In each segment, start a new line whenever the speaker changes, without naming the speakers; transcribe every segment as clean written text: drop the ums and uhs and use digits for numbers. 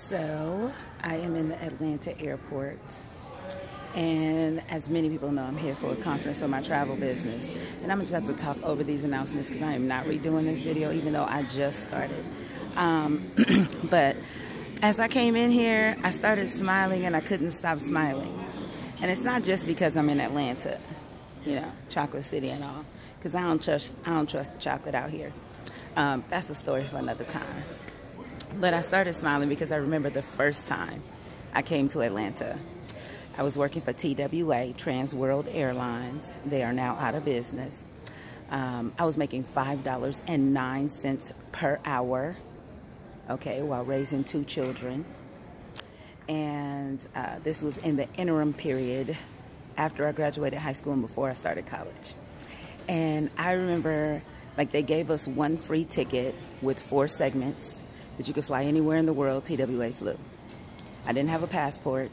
So, I am in the Atlanta airport, and as many people know, I'm here for a conference for my travel business. And I'm going to just have to talk over these announcements because I am not redoing this video, even though I just started. But as I came in here, I started smiling and I couldn't stop smiling. And it's not just because I'm in Atlanta, you know, Chocolate City and all, because I don't trust the chocolate out here. That's a story for another time. But I started smiling because I remember the first time I came to Atlanta. I was working for TWA, Trans World Airlines. They are now out of business. I was making $5.09 per hour, okay, while raising 2 children. And this was in the interim period after I graduated high school and before I started college. And I remember, like, they gave us 1 free ticket with 4 segments that you could fly anywhere in the world. TWA flew. I didn't have a passport.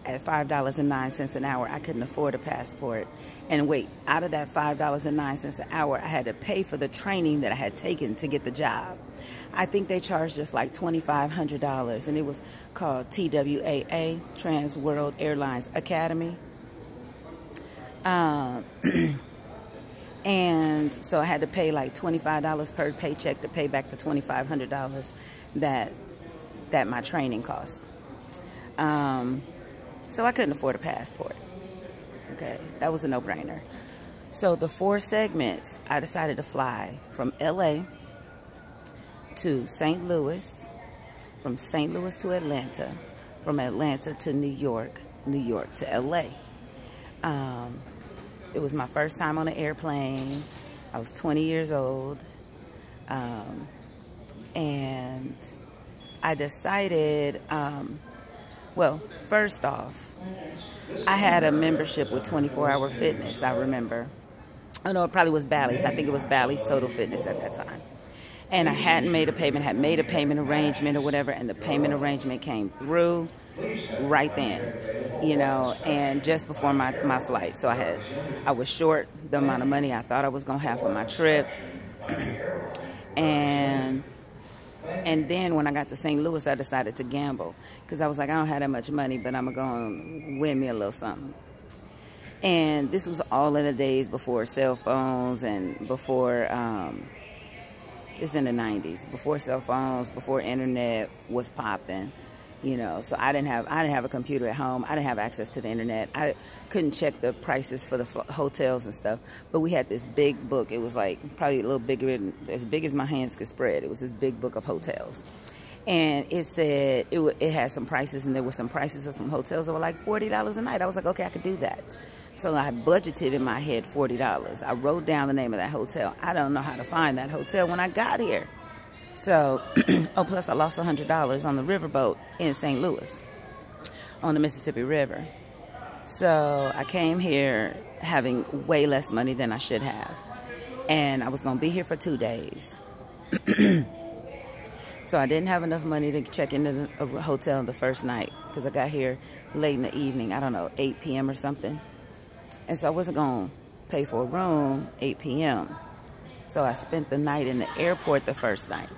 At $5.09 an hour, I couldn't afford a passport. And wait, out of that $5.09 an hour, I had to pay for the training that I had taken to get the job. I think they charged us like $2,500, and it was called TWAA, Trans World Airlines Academy. And so I had to pay like $25 per paycheck to pay back the $2,500 that my training cost. So I couldn't afford a passport. Okay, that was a no-brainer. So the 4 segments, I decided to fly from LA to St. Louis, from St. Louis to Atlanta, from Atlanta to New York, New York to LA. It was my first time on an airplane. I was 20 years old. And I decided, well, first off, I had a membership with 24 Hour Fitness, I remember. Oh, no, it probably was Bally's. I think it was Bally's Total Fitness at that time. And I hadn't made a payment, had made a payment arrangement or whatever, and the payment arrangement came through right then, you know, and just before my flight. So I was short the amount of money I thought I was going to have for my trip. And then when I got to St. Louis, I decided to gamble because I was like, I don't have that much money, but I'm going to win me a little something. And this was all in the days before cell phones and before, it's in the 90s, before cell phones, before internet was popping, you know. So I didn't have a computer at home. I didn't have access to the internet. I couldn't check the prices for the hotels and stuff. But we had this big book. It was like probably a little bigger, as big as my hands could spread. It was this big book of hotels. And it said, it had some prices, and there were some prices of some hotels that were like $40 a night. I was like, okay, I could do that. So I budgeted in my head $40. I wrote down the name of that hotel. I don't know how to find that hotel when I got here. So, oh, plus I lost $100 on the riverboat in St. Louis on the Mississippi River. So I came here having way less money than I should have. And I was going to be here for 2 days. So I didn't have enough money to check into a hotel the first night because I got here late in the evening, I don't know, 8 p.m. or something. And so I wasn't going to pay for a room 8 p.m. So I spent the night in the airport the first night.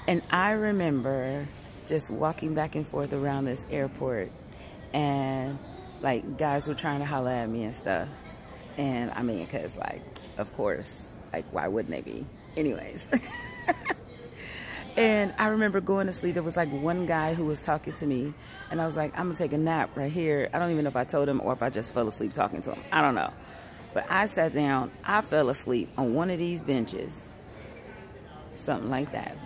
And I remember just walking back and forth around this airport, and like guys were trying to holler at me and stuff. And I mean, because like, of course, like why wouldn't they be? Anyways. And I remember going to sleep. There was like one guy who was talking to me, and I was like, I'm going to take a nap right here. I don't even know if I told him or if I just fell asleep talking to him. I don't know. But I sat down. I fell asleep on one of these benches. Something like that.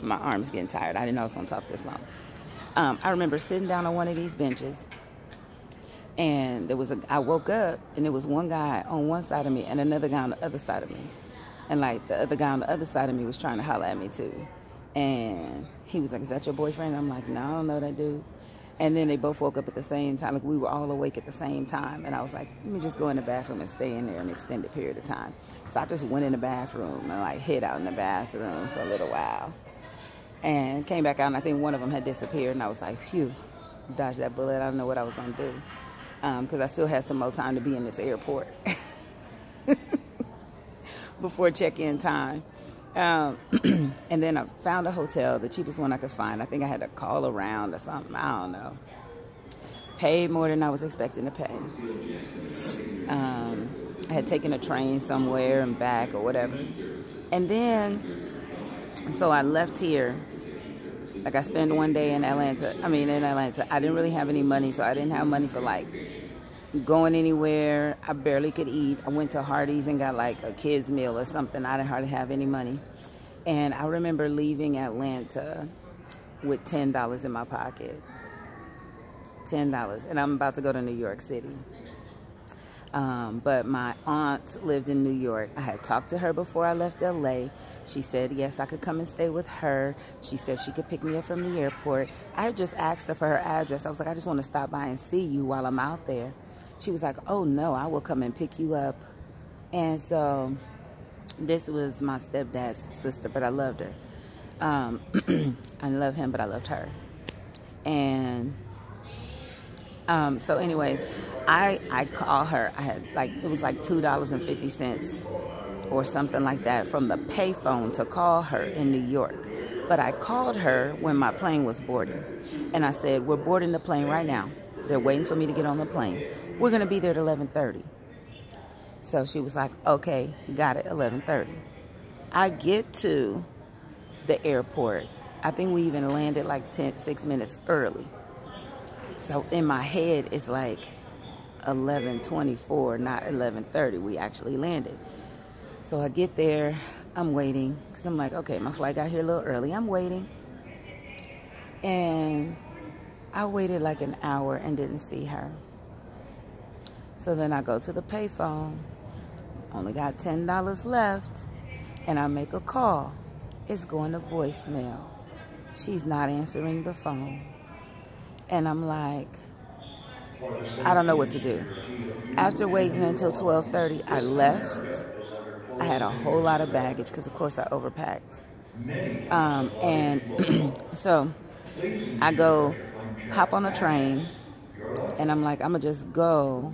My arm's getting tired. I didn't know I was going to talk this long. I remember sitting down on one of these benches, and I woke up, and there was one guy on one side of me and another guy on the other side of me. And like the other guy on the other side of me was trying to holler at me too. And he was like, is that your boyfriend? I'm like, no, I don't know that dude. And then they both woke up at the same time. Like, we were all awake at the same time. And I was like, let me just go in the bathroom and stay in there an extended period of time. So I just went in the bathroom and, like, hid out in the bathroom for a little while. And came back out, and I think one of them had disappeared. And I was like, phew, dodged that bullet. I don't know what I was going to do. Because I still had some more time to be in this airport before check-in time. And then I found a hotel, the cheapest one I could find. I think I had to call around or something. I don't know. Paid more than I was expecting to pay. I had taken a train somewhere and back or whatever. And then, so I left here. Like, I spent one day in Atlanta. I didn't really have any money, so I didn't have money for, like, going anywhere. I barely could eat. I went to Hardee's and got, like, a kid's meal or something. I didn't hardly have any money. And I remember leaving Atlanta with $10 in my pocket. $10. And I'm about to go to New York City. But my aunt lived in New York. I had talked to her before I left LA. She said, yes, I could come and stay with her. She said she could pick me up from the airport. I had just asked her for her address. I was like, I just want to stop by and see you while I'm out there. She was like, oh, no, I will come and pick you up. And so this was my stepdad's sister, but I loved her. I love him, but I loved her. And so anyways, I call her. I had it was like $2.50 or something like that from the payphone to call her in New York. But I called her when my plane was boarding. And I said, we're boarding the plane right now. They're waiting for me to get on the plane. We're going to be there at 11:30. So she was like, okay, got it, 11:30. I get to the airport. I think we even landed like 6 minutes early. So in my head, it's like 11:24, not 11:30. We actually landed. So I get there. I'm waiting because I'm like, okay, my flight got here a little early. I'm waiting. And I waited like an hour and didn't see her. So then I go to the payphone. Only got $10 left. And I make a call. It's going to voicemail. She's not answering the phone. And I'm like, I don't know what to do. After waiting until 12:30, I left. I had a whole lot of baggage because, of course, I overpacked. And so I go hop on a train. And I'm like, I'm going to just go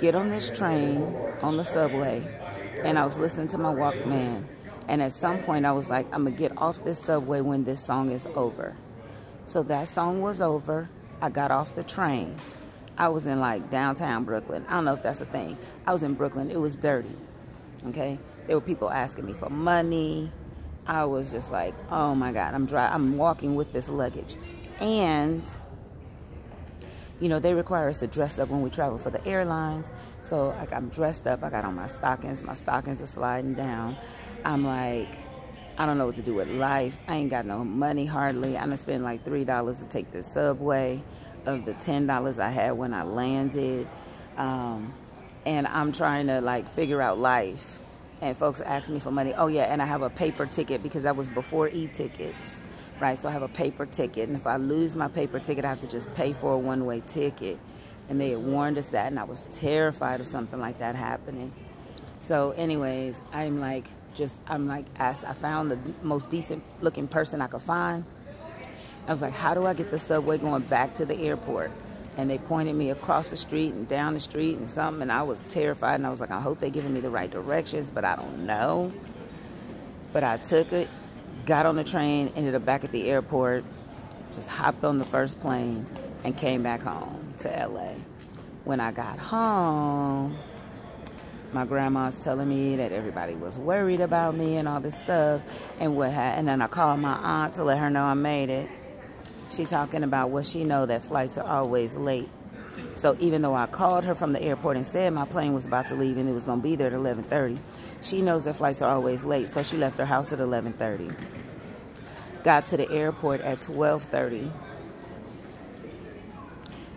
get on this train on the subway. And I was listening to my Walkman. And at some point, I was like, I'm going to get off this subway when this song is over. So that song was over. I got off the train. I was in like downtown Brooklyn. I don't know if that's a thing. I was in Brooklyn. It was dirty. Okay? There were people asking me for money. I was just like, oh my God, I'm walking with this luggage. And, you know, they require us to dress up when we travel for the airlines. So like, I'm dressed up. I got on my stockings. My stockings are sliding down. I'm like, I don't know what to do with life. I ain't got no money hardly. I'm gonna spend like $3 to take the subway of the $10 I had when I landed. And I'm trying to like figure out life. And folks are asking me for money. Oh yeah, and I have a paper ticket because that was before e-tickets, right? So I have a paper ticket. And if I lose my paper ticket, I have to just pay for a one-way ticket. And they had warned us that, and I was terrified of something like that happening. So anyways, I found the most decent looking person I could find. I was like, how do I get the subway going back to the airport? And they pointed me across the street and down the street and something, and I was terrified, and I was like, I hope they're giving me the right directions, but I don't know. But I took it, got on the train, ended up back at the airport, just hopped on the first plane, and came back home to LA. When I got home, my grandma's telling me that everybody was worried about me and all this stuff. And then I called my aunt to let her know I made it. She talking about what she know that flights are always late. So even though I called her from the airport and said my plane was about to leave and it was going to be there at 11:30, she knows that flights are always late. So she left her house at 11:30. Got to the airport at 12:30.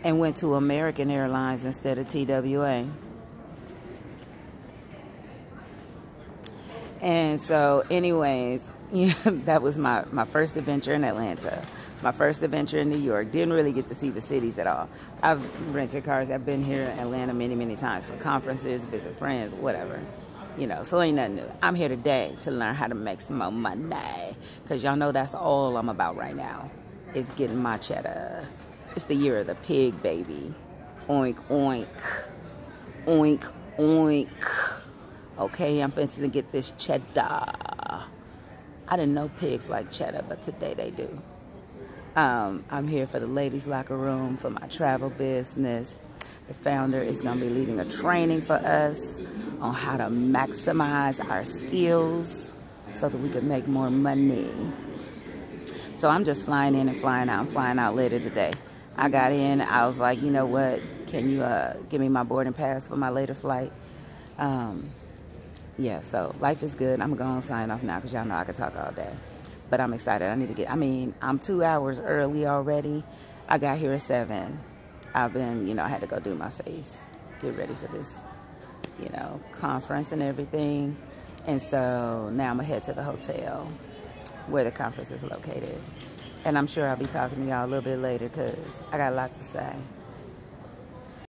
And went to American Airlines instead of TWA. And so, anyways, that was my first adventure in Atlanta. My first adventure in New York. Didn't really get to see the cities at all. I've rented cars. I've been here in Atlanta many, many times for conferences, visit friends, whatever. You know, so ain't nothing new. I'm here today to learn how to make some more money. Because y'all know that's all I'm about right now. Is getting my cheddar. It's the year of the pig, baby. Oink, oink. Oink, oink. Okay, I'm finna get this cheddar. I didn't know pigs like cheddar, but today they do. I'm here for the ladies' locker room for my travel business. The founder is going to be leading a training for us on how to maximize our skills so that we can make more money. So I'm just flying in and flying out. I'm flying out later today. I got in. I was like, you know what? Can you give me my boarding pass for my later flight? Yeah, so life is good. I'm going to sign off now because y'all know I could talk all day. But I'm excited. I need to get, I'm 2 hours early already. I got here at 7. I've been, I had to go do my face, get ready for this, conference and everything. And so now I'm going to head to the hotel where the conference is located. And I'm sure I'll be talking to y'all a little bit later because I got a lot to say.